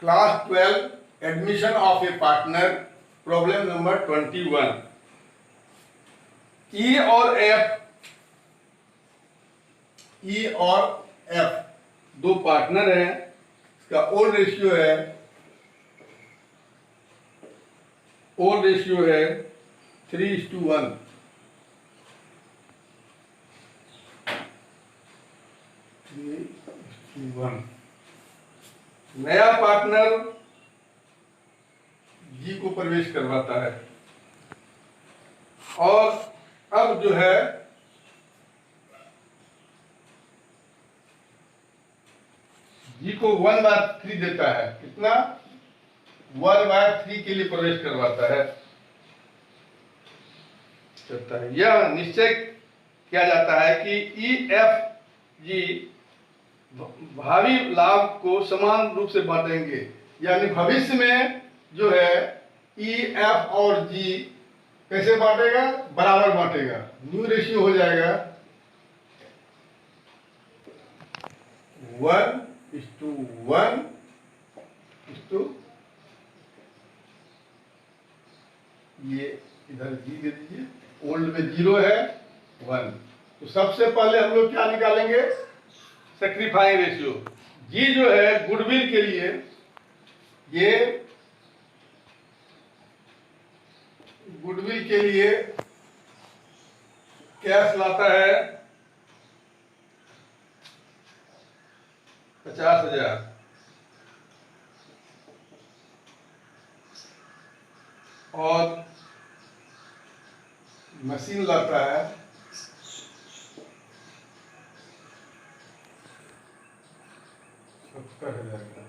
Class 12 admission of a partner, problem number 21. E और F दो partner हैं, इसका ओल रेशियो है 3:1। नया पार्टनर जी को प्रवेश करवाता है और अब जो है जी को 1/3 देता है। कितना? 1/3 के लिए प्रवेश करवाता है। यह निश्चय किया जाता है कि ई एफ जी भावी लाभ को समान रूप से बांटेंगे, यानी भविष्य में जो है ई एफ और जी कैसे बांटेगा? बराबर बांटेगा। न्यू रेशियो हो जाएगा 1:1 ये इधर जी दे दीजिए, ओल्ड में 0 है 1। तो सबसे पहले हम लोग क्या निकालेंगे? सैक्रिफाइंग रेशियो। जी जो है गुडविल के लिए, ये गुडविल के लिए कैश लाता है 50,000 और मशीन लाता है 70,000 का।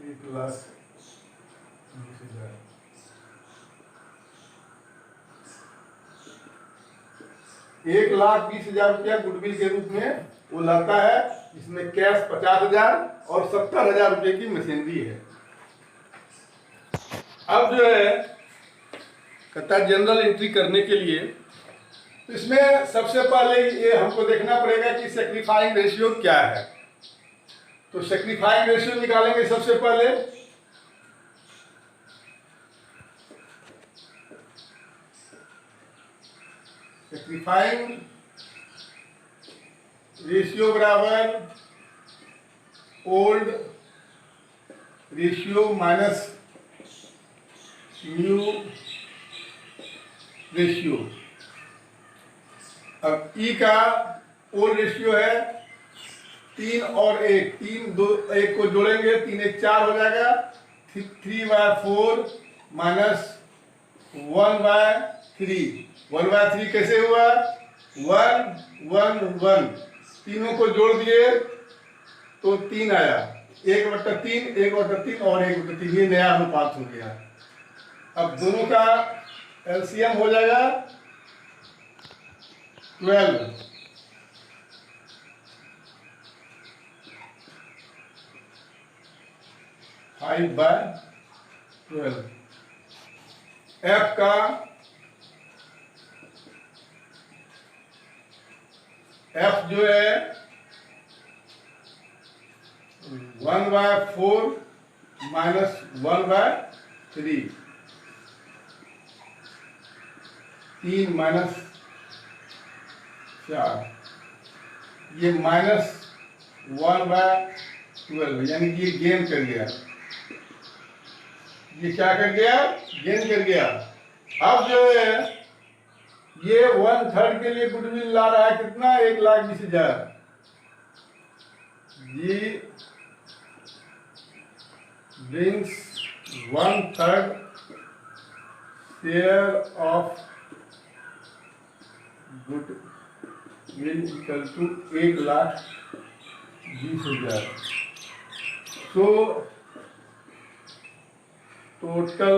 1,20,000। ₹1,20,000 गुडविल के रूप में वो लाता है, इसमें कैश 50,000 और 70,000 रुपये की मशीनरी है। अब जो है कहता है जनरल एंट्री करने के लिए, तो इसमें सबसे पहले ये हमको देखना पड़ेगा कि सैक्रिफाइंग रेशियो क्या है। तो सैक्रिफाइंग रेशियो निकालेंगे सबसे पहले। सैक्रिफाइंग रेशियो बराबर old ratio minus new ratio. अब ई का ओल्ड रेशियो है 3 और 1, 3 2 1 को जोड़ेंगे 3 1 4 हो जाएगा। 3/4 माइनस 1/3। 1/3 कैसे हुआ? 1 1 1, तीनों को जोड़ दिए तो 3 आया। 1/3 1/3 और 1/3, ये नया अनुपात हो गया। अब दोनों का एलसीएम हो जाएगा 12। 5/12। एफ जो है 1/4 माइनस 1/3, 3 माइनस 4, ये माइनस 1/12, यानी कि ये गेन कर गया। ये क्या कर गया? गेन कर गया। अब जो है ये 1/3 के लिए गुडविल ला रहा है कितना? 1,20,000। जी brings 1/3 share of goodwill equal to 1,20,000। So total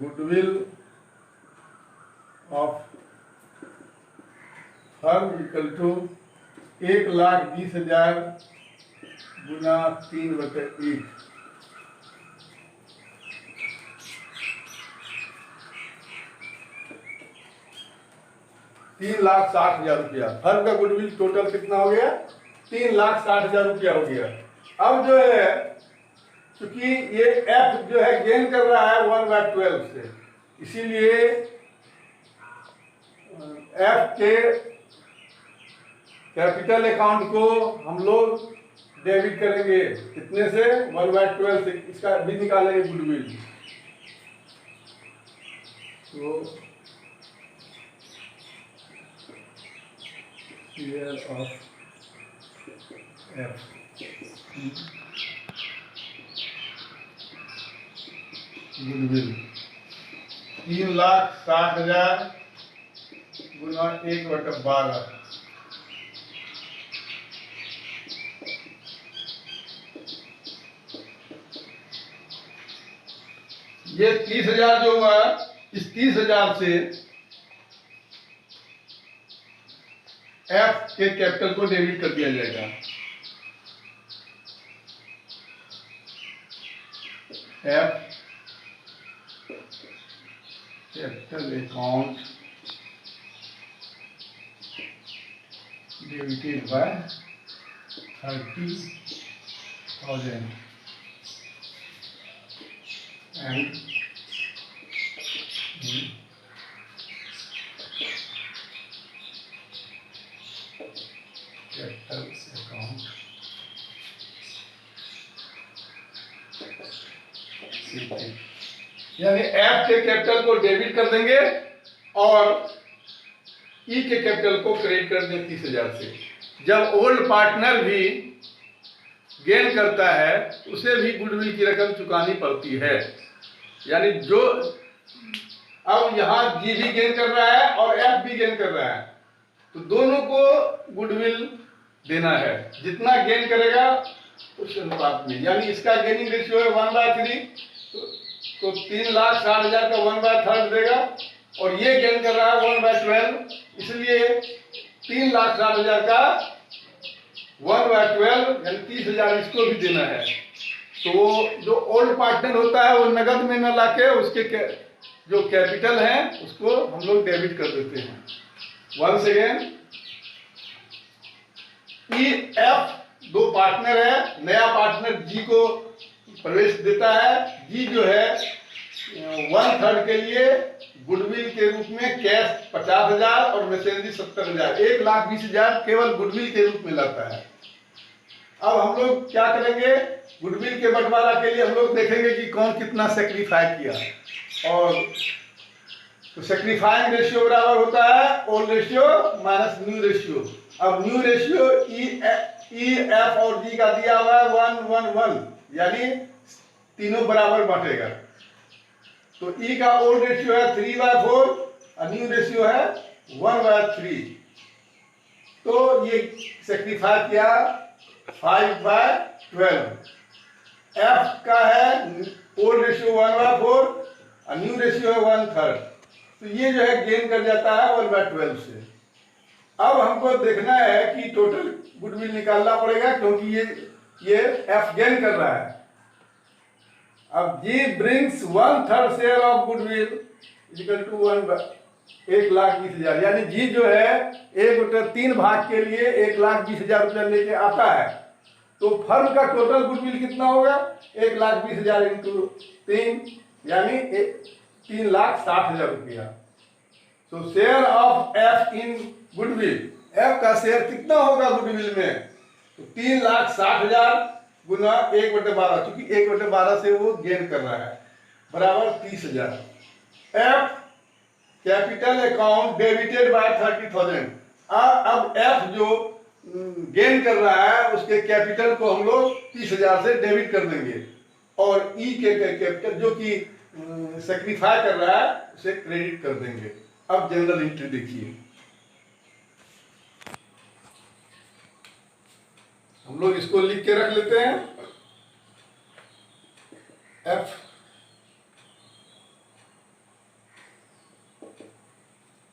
goodwill of firm equal to 1,20,000 गुना 3/1। 3,60,000 रुपया। फर्म का गुडविल टोटल कितना हो गया? 3,60,000 रुपया हो गया। अब जो है क्योंकि ये एफ जो है गेन कर रहा है 1/12 से, इसीलिए एफ के कैपिटल अकाउंट को हम लोग डेबिट करेंगे कितने से? 1/12 से। इसका भी निकालेंगे गुडविल। तो शेयर ऑफ एफ गुडविल 3,60,000 गुना 1/12। ये 30,000 जो हुआ, इस 30,000 से एफ के कैपिटल को डेबिट कर दिया जाएगा। F capital account debited bye 30,000 and capital account यानी एफ के कैपिटल को डेबिट कर देंगे और ई के कैपिटल को क्रेडिट कर देंगे 30,000 से। जब ओल्ड पार्टनर भी गेन करता है उसे भी गुडविल की रकम चुकानी पड़ती है। यानी जो अब यहाँ जी भी गेन कर रहा है और एफ भी गेन कर रहा है, तो दोनों को गुडविल देना है। जितना गेन करेगा उस अनुपात में, यानी इसका गेनिंग रेशियो है 1/3, तो 3,60,000 का 1/3 देगा और ये गेन कर रहा है 1/12, इसलिए 3,60,000 का 1/12 यानी 30,000 इसको भी देना है। तो जो ओल्ड पार्टनर होता है वो नगद में न लाके उसके जो कैपिटल है उसको हम लोग डेबिट कर देते हैं। वंस अगेन, ई एफ दो पार्टनर है, नया पार्टनर जी को प्रवेश देता है। जी जो है 1/3 के लिए गुडविल के रूप में कैश 50,000 और मशीनरी 70,000, 1,20,000 केवल गुडविल के रूप में लाता है। अब हम लोग क्या करेंगे? गुडविल के बंटवारा के लिए हम लोग देखेंगे कि कौन कितना सेक्रीफाई किया, और तो सेक्रीफाइंग रेशियो बराबर होता है old ratio minus new ratio. अब न्यू रेशियो ई एफ और जी का दिया हुआ है 1/1, यानी तीनों बराबर बांटेगा। तो ई का ओल्ड रेशियो है 3/4 और न्यू रेशियो है 1/3। तो ये सेक्रीफाई किया 5/12। एफ का है ओल्ड रेशियो 1/4 और न्यू रेशियो है 1/3, तो ये जो है गेन कर जाता है 1/12 से। अब हमको देखना है कि टोटल गुडविल निकालना पड़ेगा, क्योंकि ये एफ गेन कर रहा है। अब G brings 1/3 share of goodwill equal to 1,20,000, यानी जी जो है 1/3 भाग के लिए 1,20,000 रुपया लेके आता है। तो फर्म का टोटल गुडविल कितना होगा? 1,20,000 इंटू 3 यानी 3,60,000 रुपया। तो share of F in goodwill, F का शेयर कितना होगा गुडविल में? तो 3,60,000 गुना 1/12, क्योंकि 1/12 से वो गेन कर रहा है, बराबर 30,000। F capital account debited bye 30,000। अब एफ जो गेन कर रहा है उसके कैपिटल को हम लोग 30,000 से डेबिट कर देंगे और ई के कैपिटल जो कि सेक्रीफाई कर रहा है उसे क्रेडिट कर देंगे। अब जनरल एंट्री देखिए, हम लोग इसको लिख के रख लेते हैं। F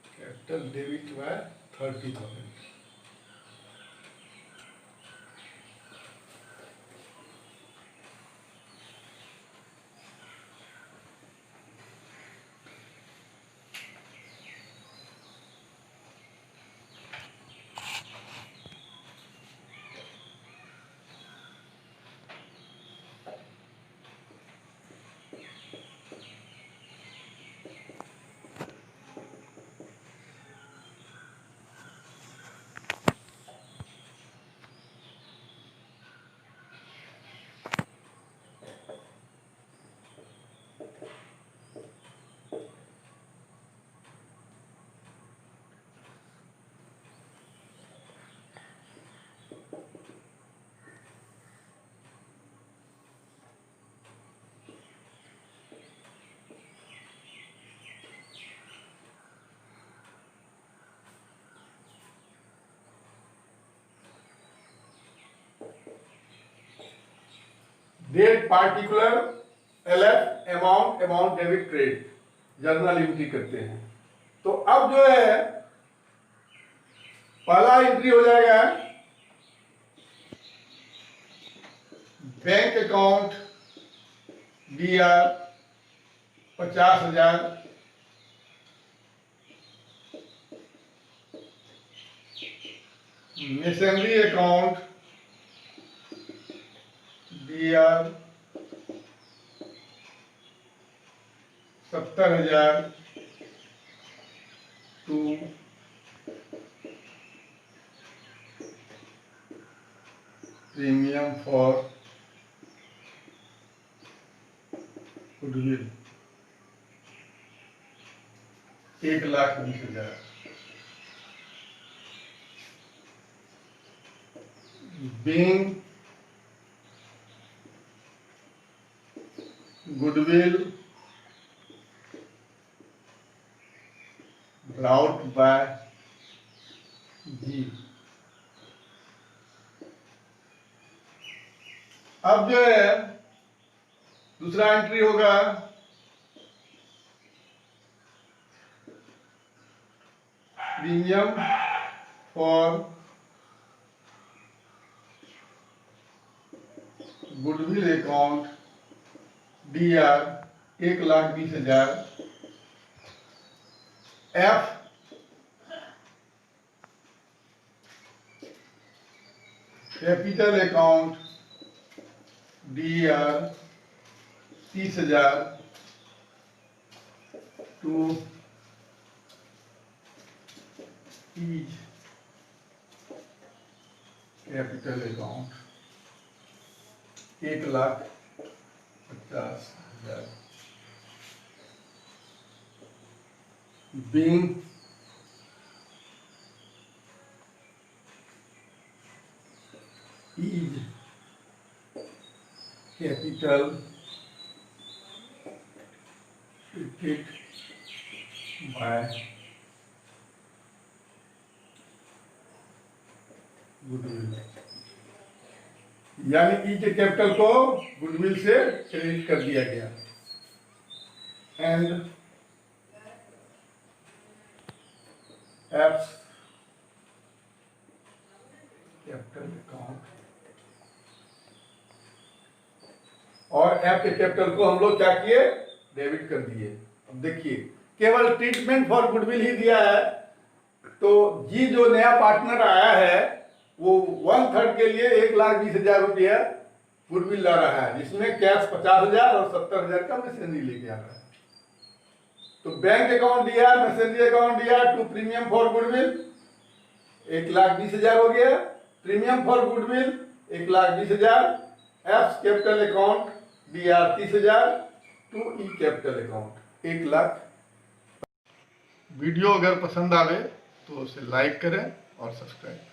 capital debit by 30,000। Date particular LF amount debit credit journal entry करते हैं। तो अब जो है पहला एंट्री हो जाएगा bank account DR 50,000, machinery account DR 70,000 to premium for goodwill 1,20,000, being goodwill brought by G। अब जो है दूसरा एंट्री होगा premium for goodwill account DR 1,20,000, F capital account DR 30,000 to E capital account 1,50,000, being is capital created by goodwill, यानी E के capital को goodwill से credit कर दिया गया। एंड एफ कैपिटल अकाउंट, और एफ के कैपिटल को हम लोग क्या किए, डेबिट कर दिए। अब देखिए केवल ट्रीटमेंट फॉर गुडविल ही दिया है, तो जी जो नया पार्टनर आया है वो 1/3 के लिए 1,20,000 रुपया गुडविल ला रहा है, जिसमें कैश 50,000 और 70,000 का मशीनरी लेके आ रहा है। तो bank account DR, machinery account DR to premium for goodwill 1,20,000 हो गया, premium for goodwill 1,20,000, F capital account DR 30,000 to E capital account 1,00,000। Video अगर पसंद आवे तो उसे लाइक करें और सब्सक्राइब करें।